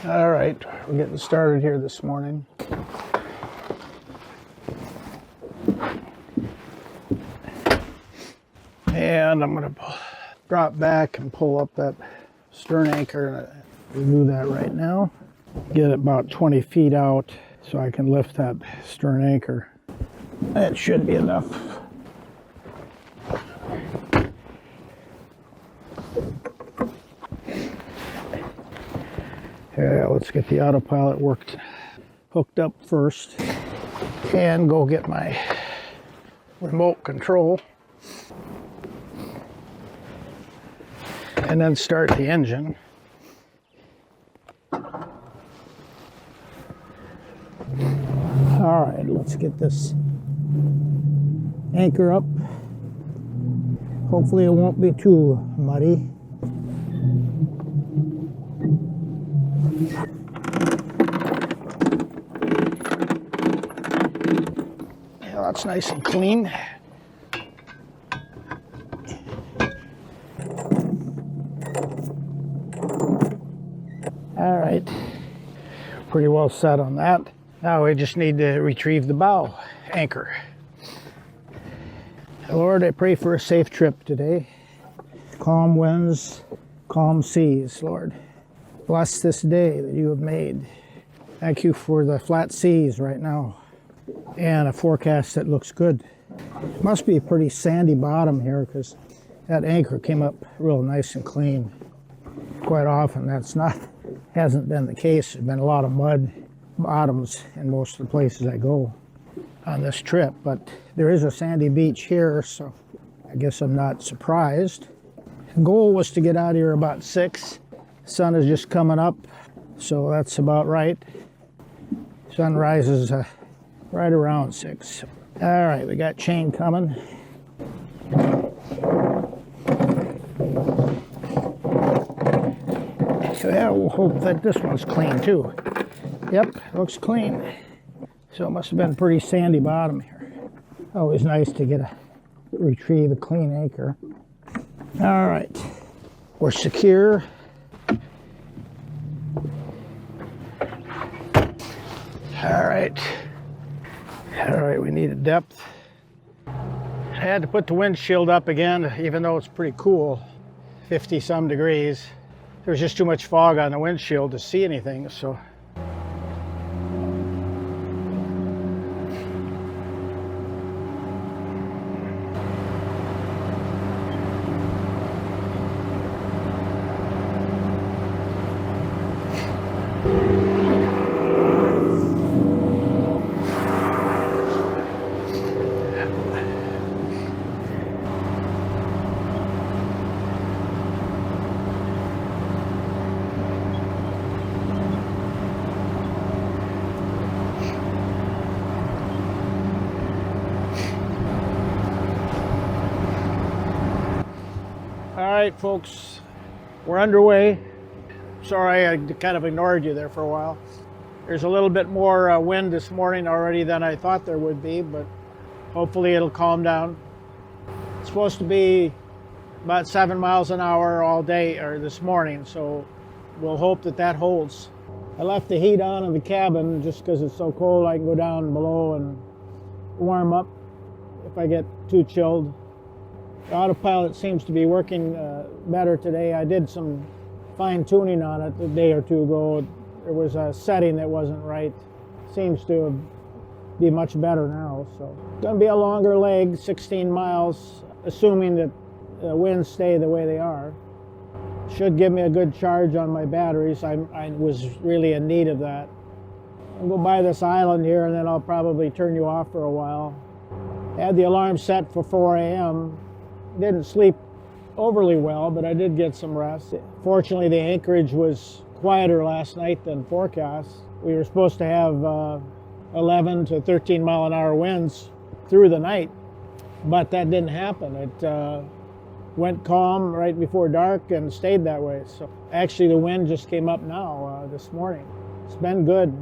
All right, we're getting started here this morning. And I'm going to drop back and pull up that stern anchor. We'll do that right now. Get it about 20 feet out so I can lift that stern anchor. That should be enough. Yeah, let's get the autopilot hooked up first and go get my remote control and then start the engine. All right, let's get this anchor up. Hopefully it won't be too muddy. Yeah, that's nice and clean. All right, pretty well set on that. Now we just need to retrieve the bow anchor. Lord, I pray for a safe trip today. Calm winds, calm seas, Lord. Bless this day that you have made. Thank you for the flat seas right now and a forecast that looks good. It must be a pretty sandy bottom here because that anchor came up real nice and clean. Quite often hasn't been the case. There's been a lot of mud bottoms in most of the places I go on this trip, but there is a sandy beach here, so I guess I'm not surprised. The goal was to get out of here about 6. Sun is just coming up, so that's about right. Sun rises right around 6. All right, we got chain coming. So yeah, we'll hope that this one's clean too. Yep, looks clean. So it must have been a pretty sandy bottom here. Always nice to retrieve a clean anchor. All right, we're secure. All right, we need a depth. I had to put the windshield up again, even though it's pretty cool, 50 some degrees. There's just too much fog on the windshield to see anything, so. All right, folks, we're underway. Sorry, I kind of ignored you there for a while. There's a little bit more wind this morning already than I thought there would be, but hopefully it'll calm down. It's supposed to be about 7 miles an hour all day, or this morning, so we'll hope that holds. I left the heat on in the cabin just because it's so cold. I can go down below and warm up if I get too chilled. The autopilot seems to be working better today. I did some fine tuning on it a day or two ago. There was a setting that wasn't right. Seems to be much better now. So it's going to be a longer leg, 16 miles, assuming that the winds stay the way they are. Should give me a good charge on my batteries. I was really in need of that. I'll go by this island here and then I'll probably turn you off for a while. I had the alarm set for 4 a.m. Didn't sleep overly well, but I did get some rest. Fortunately, the anchorage was quieter last night than forecast. We were supposed to have 11 to 13 mile an hour winds through the night, but that didn't happen. It went calm right before dark and stayed that way. So actually the wind just came up now this morning. It's been good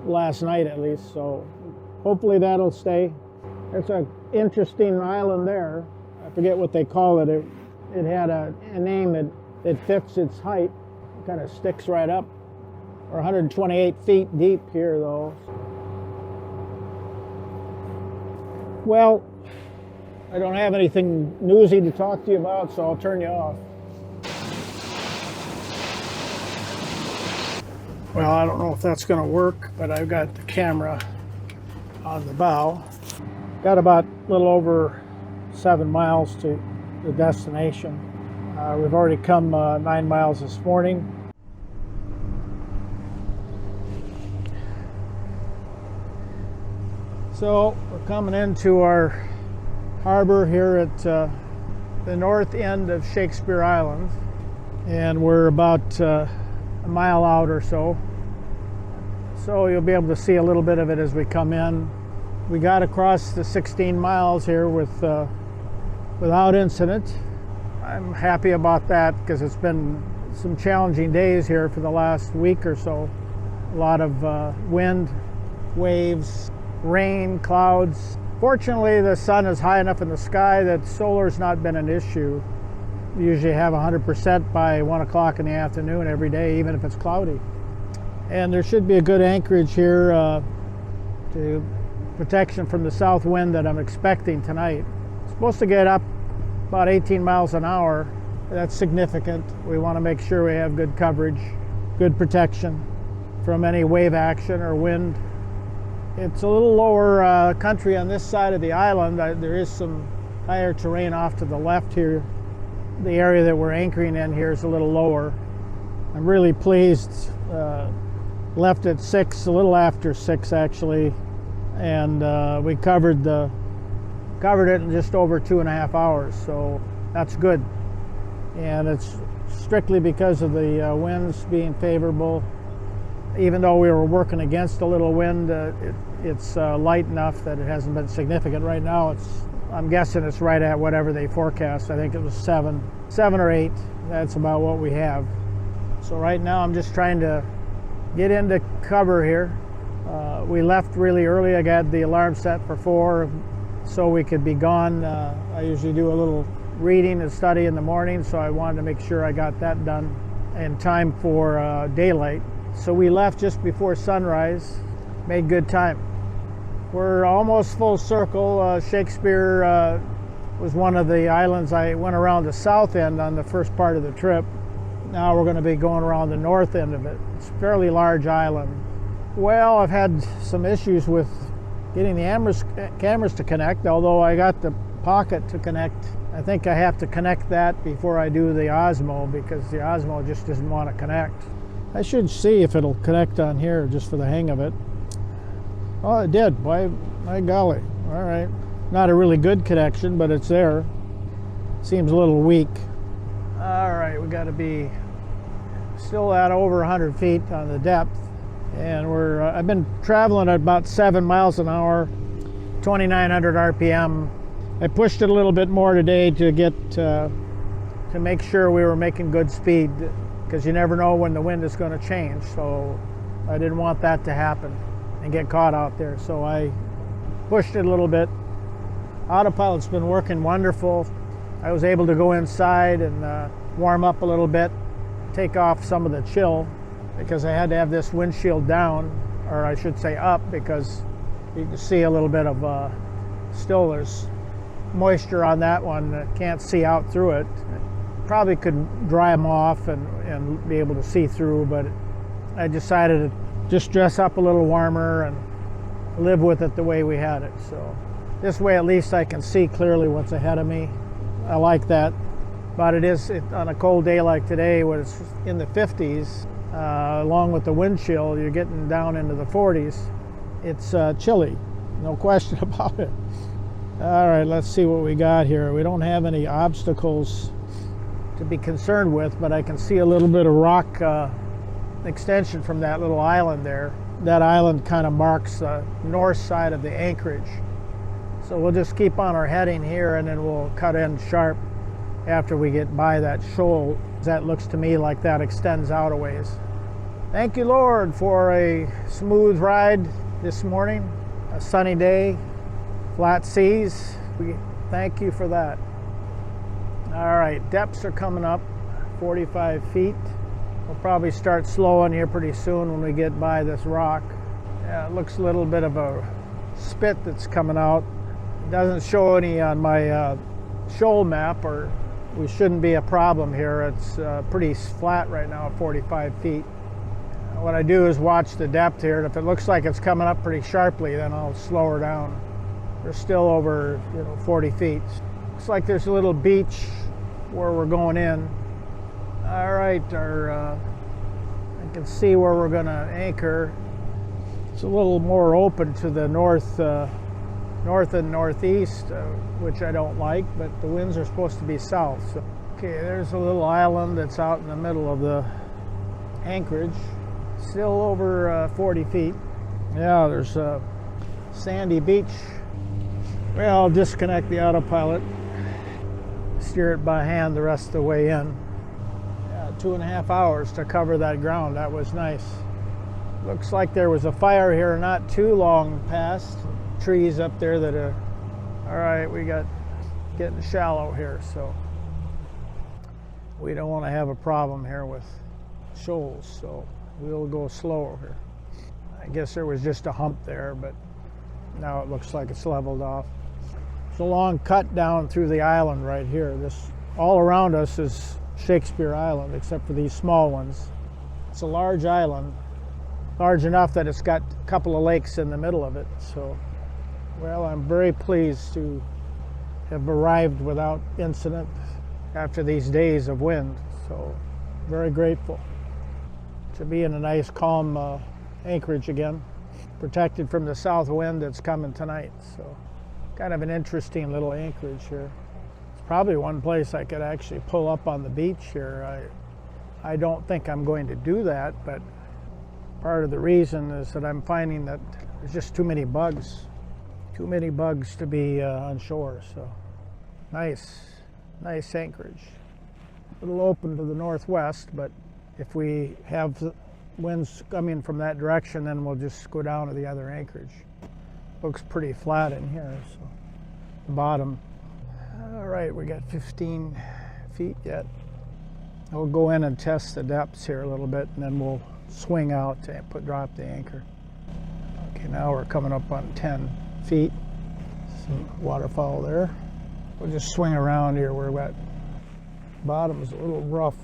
last night at least, so hopefully that'll stay. It's an interesting island there. I forget what they call it. It had a name that fits its height. It kind of sticks right up. We're 128 feet deep here though. Well, I don't have anything newsy to talk to you about, so I'll turn you off. Well, I don't know if that's going to work, but I've got the camera on the bow. Got about a little over 7 miles to the destination. We've already come 9 miles this morning. So we're coming into our harbor here at the north end of Shakespeare Island, and we're about a mile out or so. So you'll be able to see a little bit of it as we come in. We got across the 16 miles here without incident. I'm happy about that because it's been some challenging days here for the last week or so. A lot of wind, waves, rain, clouds. Fortunately, the sun is high enough in the sky that solar's not been an issue. We usually have 100% by 1 o'clock in the afternoon every day, even if it's cloudy. And there should be a good anchorage here to protection from the south wind that I'm expecting tonight. It's supposed to get up about 18 miles an hour. That's significant. We want to make sure we have good coverage, good protection from any wave action or wind. It's a little lower country on this side of the island. There is some higher terrain off to the left here. The area that we're anchoring in here is a little lower. I'm really pleased. Left at 6, a little after 6 actually, and we covered it in just over 2.5 hours, so that's good. And it's strictly because of the winds being favorable. Even though we were working against a little wind, it's light enough that it hasn't been significant. Right now, I'm guessing it's right at whatever they forecast. I think it was 7 or 8. That's about what we have. So right now, I'm just trying to get into cover here. We left really early. I got the alarm set for 4 so we could be gone. I usually do a little reading and study in the morning, so I wanted to make sure I got that done in time for daylight. So we left just before sunrise, made good time. We're almost full circle. Shakespeare was one of the islands I went around the south end on the first part of the trip. Now we're going to be going around the north end of it. It's a fairly large island. Well, I've had some issues with getting the cameras to connect, although I got the pocket to connect. I think I have to connect that before I do the Osmo because the Osmo just doesn't want to connect. I should see if it'll connect on here just for the hang of it. Oh, it did. By golly. All right. Not a really good connection, but it's there. Seems a little weak. All right, we got to be still at over 100 feet on the depth, and I've been traveling at about 7 miles an hour, 2,900 RPM. I pushed it a little bit more today to get to make sure we were making good speed, because you never know when the wind is going to change. So I didn't want that to happen and get caught out there. So I pushed it a little bit. Autopilot's been working wonderful. I was able to go inside and warm up a little bit, take off some of the chill, because I had to have this windshield down, or I should say up, because you can see a little bit of still there's moisture on that one. Can't see out through it. Probably could dry them off and be able to see through, but I decided to just dress up a little warmer and live with it the way we had it. So this way at least I can see clearly what's ahead of me. I like that, but on a cold day like today when it's in the 50s, along with the wind chill, you're getting down into the 40s. It's chilly, no question about it. All right, let's see what we got here. We don't have any obstacles to be concerned with, but I can see a little bit of rock extension from that little island there. That island kind of marks the north side of the anchorage. So we'll just keep on our heading here, and then we'll cut in sharp after we get by that shoal. That looks to me like that extends out a ways. Thank you, Lord, for a smooth ride this morning. A sunny day, flat seas. We thank you for that. All right, depths are coming up, 45 feet. We'll probably start slowing here pretty soon when we get by this rock. Yeah, it looks a little bit of a spit that's coming out. It doesn't show any on my shoal map, or we shouldn't be a problem here. It's pretty flat right now at 45 feet. What I do is watch the depth here, and if it looks like it's coming up pretty sharply, then I'll slow her down. We're still over 40 feet. Looks like there's a little beach where we're going in. All right, I can see where we're going to anchor. It's a little more open to the north and northeast, which I don't like, but the winds are supposed to be south. So, okay, there's a little island that's out in the middle of the anchorage. Still over 40 feet. Yeah, there's a sandy beach. Well, I'll disconnect the autopilot, steer it by hand the rest of the way in. Yeah, 2.5 hours to cover that ground. That was nice. Looks like there was a fire here not too long past. Trees up there that are... All right, we got getting shallow here, so we don't want to have a problem here with shoals, so we'll go slower here. I guess there was just a hump there, but now it looks like it's leveled off. It's a long cut down through the island right here. This all around us is Shakespeare Island, except for these small ones. It's a large island, large enough that it's got a couple of lakes in the middle of it. So, well, I'm very pleased to have arrived without incident after these days of wind. So, very grateful to be in a nice, calm anchorage again, protected from the south wind that's coming tonight. So, kind of an interesting little anchorage here. It's probably one place I could actually pull up on the beach here. I don't think I'm going to do that, but part of the reason is that I'm finding that there's just too many bugs to be on shore. So nice anchorage. A little open to the northwest, but if we have winds coming from that direction, then we'll just go down to the other anchorage. Looks pretty flat in here, so the bottom. All right, we got 15 feet yet. We'll go in and test the depths here a little bit, and then we'll swing out to drop the anchor. Okay, now we're coming up on 10 feet. Some waterfowl there. We'll just swing around here where we're at. Bottom is a little rough.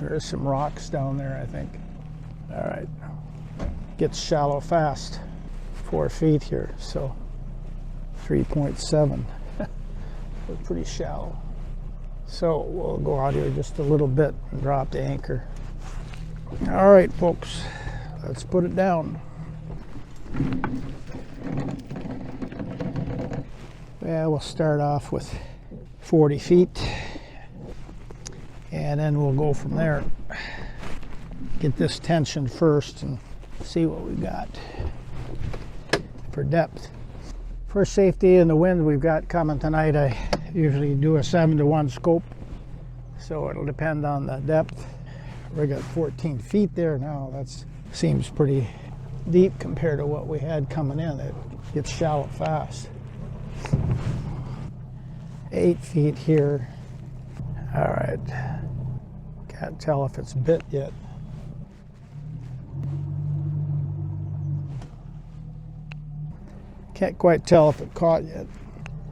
There's some rocks down there, I think. All right, gets shallow fast. 4 feet here, so 3.7. We're pretty shallow. So we'll go out here just a little bit and drop the anchor. All right, folks, let's put it down. Well, we'll start off with 40 feet, and then we'll go from there. Get this tension first and see what we got for depth. For safety and the wind we've got coming tonight, I usually do a 7-to-1 scope, so it'll depend on the depth. We got 14 feet there now. That seems pretty deep compared to what we had coming in. It gets shallow fast. 8 feet here. All right, can't tell if it's bit yet. Can't quite tell if it caught yet.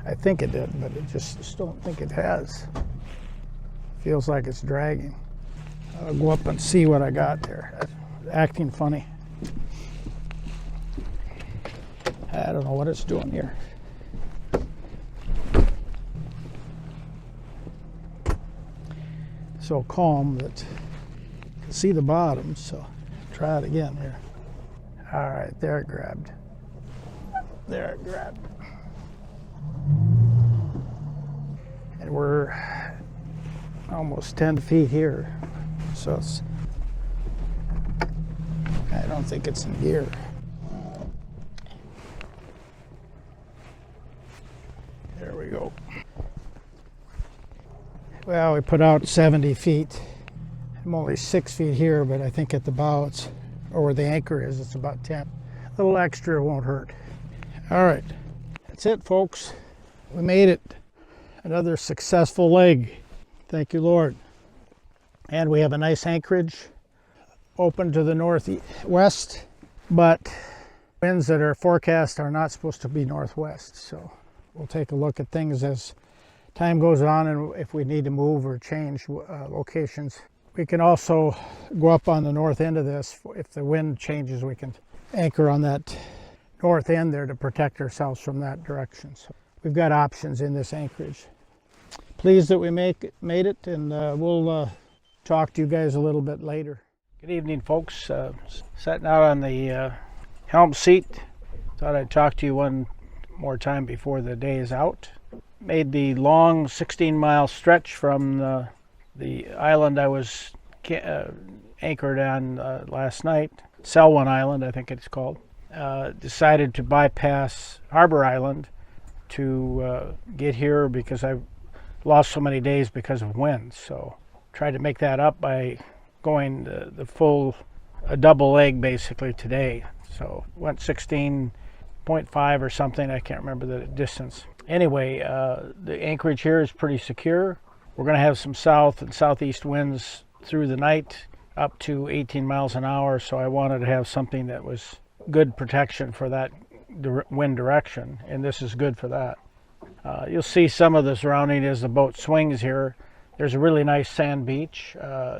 I think it did, but I just don't think it has. Feels like it's dragging. I'll go up and see what I got there. Acting funny. I don't know what it's doing here. So calm that you can see the bottom, so try it again here. All right, there it grabbed. There it grabbed. And we're almost 10 feet here. So it's, I don't think it's in gear. There we go. Well, we put out 70 feet. I'm only 6 feet here, but I think at the bow, it's, or where the anchor is, it's about 10. A little extra won't hurt. All right, that's it, folks. We made it. Another successful leg. Thank you, Lord. And we have a nice anchorage. open to the northwest, but winds that are forecast are not supposed to be northwest. So we'll take a look at things as time goes on, and if we need to move or change locations. We can also go up on the north end of this. If the wind changes, we can anchor on that north end there to protect ourselves from that direction. So we've got options in this anchorage. Pleased that we made it, and we'll talk to you guys a little bit later. Good evening, folks. Sitting out on the helm seat. Thought I'd talk to you one more time before the day is out. Made the long 16-mile stretch from the island I was anchored on last night, Selwyn Island, I think it's called. Decided to bypass Harbor Island to get here because I lost so many days because of wind. So tried to make that up by going the full double leg basically today. So went 16.5 or something. I can't remember the distance. Anyway, the anchorage here is pretty secure. We're going to have some south and southeast winds through the night up to 18 miles an hour. So I wanted to have something that was good protection for that wind direction, and this is good for that. You'll see some of the surrounding as the boat swings here. There's a really nice sand beach.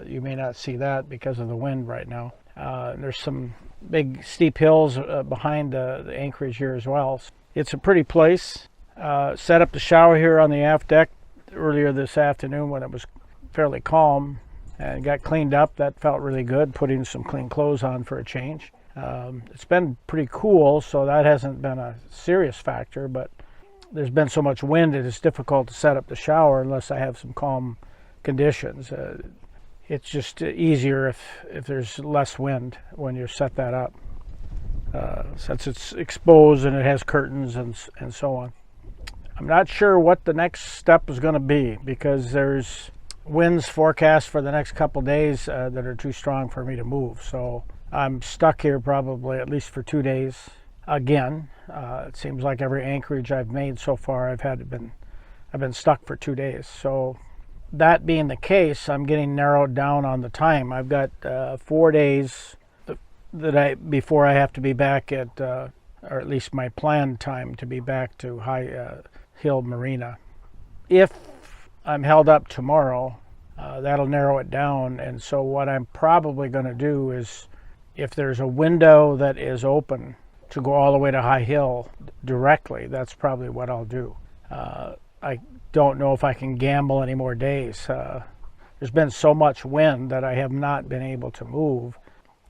You may not see that because of the wind right now. There's some big steep hills behind the anchorage here as well. It's a pretty place. Set up the shower here on the aft deck earlier this afternoon when it was fairly calm, and got cleaned up. That felt really good, putting some clean clothes on for a change. It's been pretty cool, so that hasn't been a serious factor, but there's been so much wind it is difficult to set up the shower unless I have some calm conditions. It's just easier if there's less wind when you set that up, since it's exposed and it has curtains and so on. I'm not sure what the next step is going to be because there's winds forecast for the next couple days that are too strong for me to move. So I'm stuck here probably at least for 2 days again. It seems like every anchorage I've made so far I've been stuck for 2 days. So that being the case, I'm getting narrowed down on the time. I've got 4 days before I have to be back at, or at least my planned time to be back to High Hill Marina. If I'm held up tomorrow, that'll narrow it down. And so what I'm probably going to do is, if there's a window that is open to go all the way to High Hill directly, that's probably what I'll do. I don't know if I can gamble any more days. There's been so much wind that I have not been able to move.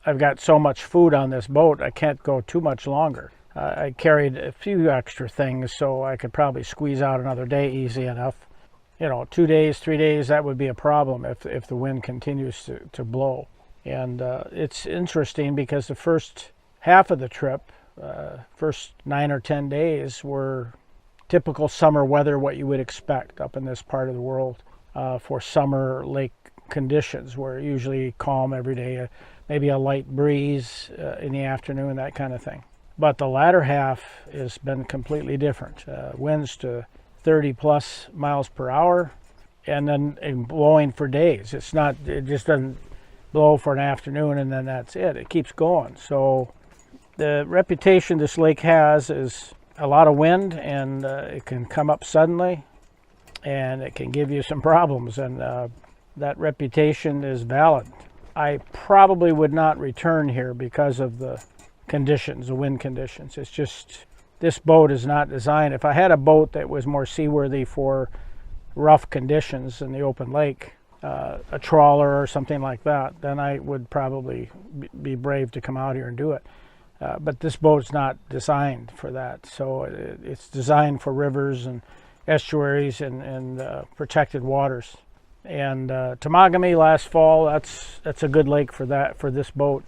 I've got so much food on this boat, I can't go too much longer. I carried a few extra things, so I could probably squeeze out another day easy enough. 2 days, 3 days, that would be a problem if the wind continues to blow. And it's interesting because the first half of the trip, first 9 or 10 days, were typical summer weather, what you would expect up in this part of the world for summer lake conditions, where usually calm every day, maybe a light breeze in the afternoon, that kind of thing. But the latter half has been completely different. Winds to 30 plus miles per hour, and then blowing for days. It just doesn't blow for an afternoon and then that's it. It keeps going. So the reputation this lake has is a lot of wind, and it can come up suddenly and it can give you some problems, and that reputation is valid. I probably would not return here because of the conditions, the wind conditions. It's just, this boat is not designed. If I had a boat that was more seaworthy for rough conditions in the open lake, a trawler or something like that, then I would probably be brave to come out here and do it. But this boat's not designed for that. So it's designed for rivers and estuaries and protected waters. And Temagami last fall, that's a good lake for this boat.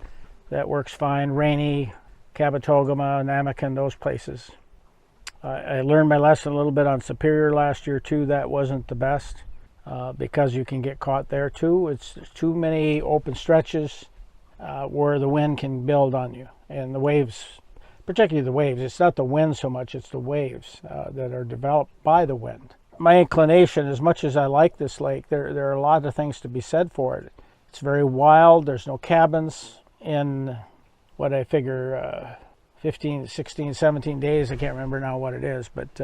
That works fine. Rainy, Kabetogama, Namakan, those places. I learned my lesson a little bit on Superior last year too. That wasn't the best because you can get caught there too. It's too many open stretches where the wind can build on you, and the waves, particularly the waves. It's not the wind so much, it's the waves that are developed by the wind. My inclination, as much as I like this lake, there are a lot of things to be said for it. It's very wild. There's no cabins. In what I figure 15, 16, 17 days, I can't remember now what it is, but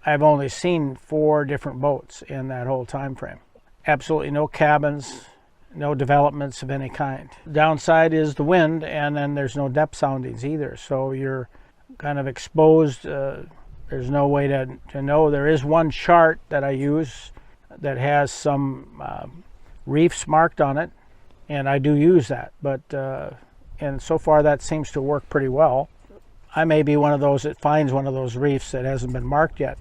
I've only seen 4 different boats in that whole time frame. Absolutely no cabins, no developments of any kind. Downside is the wind, and then there's no depth soundings either, so you're kind of exposed. There's no way to know. There is one chart that I use that has some reefs marked on it, and I do use that, but and so far that seems to work pretty well. I may be one of those that finds one of those reefs that hasn't been marked yet.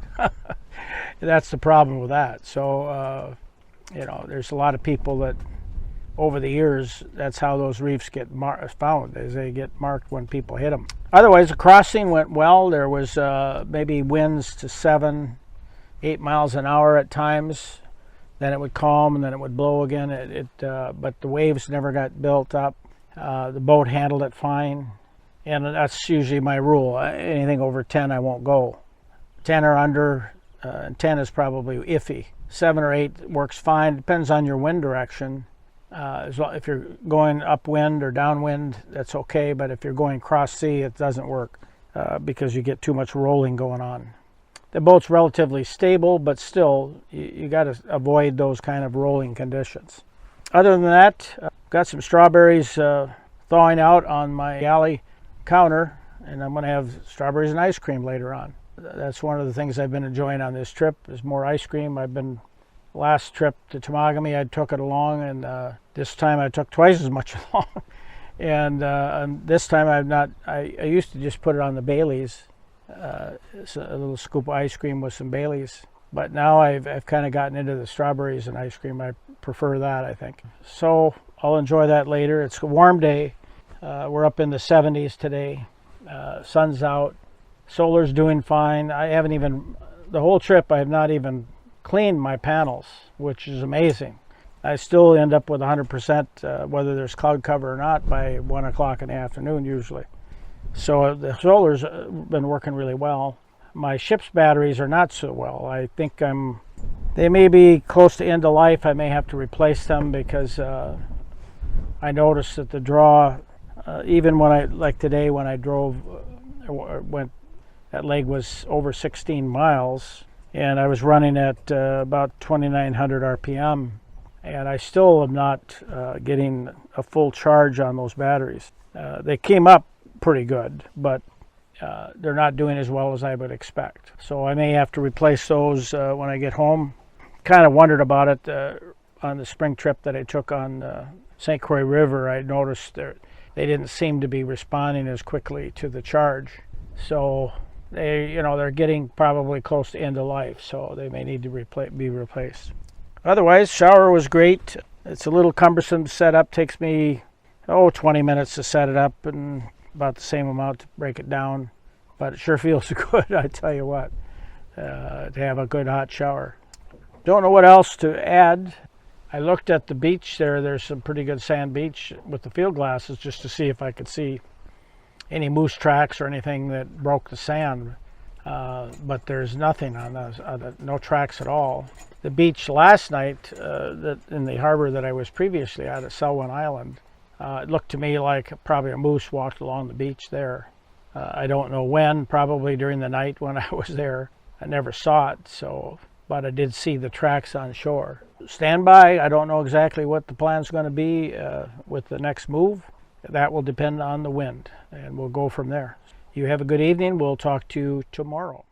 That's the problem with that. So you know, there's a lot of people that over the years, that's how those reefs get found, is they get marked when people hit them. Otherwise, the crossing went well. There was maybe winds to 7, 8 miles an hour at times. Then it would calm, and then it would blow again. But the waves never got built up. The boat handled it fine, and that's usually my rule. Anything over 10, I won't go. 10 or under, 10 is probably iffy. 7 or 8 works fine. Depends on your wind direction. If you're going upwind or downwind, that's okay. But if you're going cross sea, it doesn't work because you get too much rolling going on. The boat's relatively stable, but still, you got to avoid those kind of rolling conditions. Other than that, got some strawberries thawing out on my galley counter, and I'm going to have strawberries and ice cream later on. That's one of the things I've been enjoying on this trip is more ice cream. Last trip to Temagami, I took it along, and this time I took twice as much along. And this time I used to just put it on the Baileys, so a little scoop of ice cream with some Baileys. But now I've kind of gotten into the strawberries and ice cream. I prefer that, I think. So I'll enjoy that later. It's a warm day. We're up in the 70s today. Sun's out. Solar's doing fine. The whole trip I have not even cleaned my panels, which is amazing. I still end up with 100% whether there's cloud cover or not by 1 o'clock in the afternoon usually. So the solar's been working really well. My ship's batteries are not so well. I think they may be close to end of life. I may have to replace them because I noticed that the draw, even like today when I drove, that leg was over 16 miles. And I was running at about 2,900 RPM, and I still am not getting a full charge on those batteries. They came up pretty good, but they're not doing as well as I would expect. So I may have to replace those when I get home. Kind of wondered about it on the spring trip that I took on St. Croix River. I noticed they didn't seem to be responding as quickly to the charge. So they're getting probably close to end of life, so they may need to be replaced. Otherwise, shower was great. It's a little cumbersome to set up. Takes me 20 minutes to set it up and about the same amount to break it down, but it sure feels good, I tell you what, to have a good hot shower. Don't know what else to add. I looked at the beach there. There's some pretty good sand beach with the field glasses just to see if I could see any moose tracks or anything that broke the sand, but there's nothing on those, no tracks at all. The beach last night in the harbor that I was previously at Selwyn Island, it looked to me like probably a moose walked along the beach there. I don't know when, probably during the night when I was there. I never saw it, but I did see the tracks on shore. Stand by. I don't know exactly what the plan's going to be with the next move. That will depend on the wind, and we'll go from there. You have a good evening. We'll talk to you tomorrow.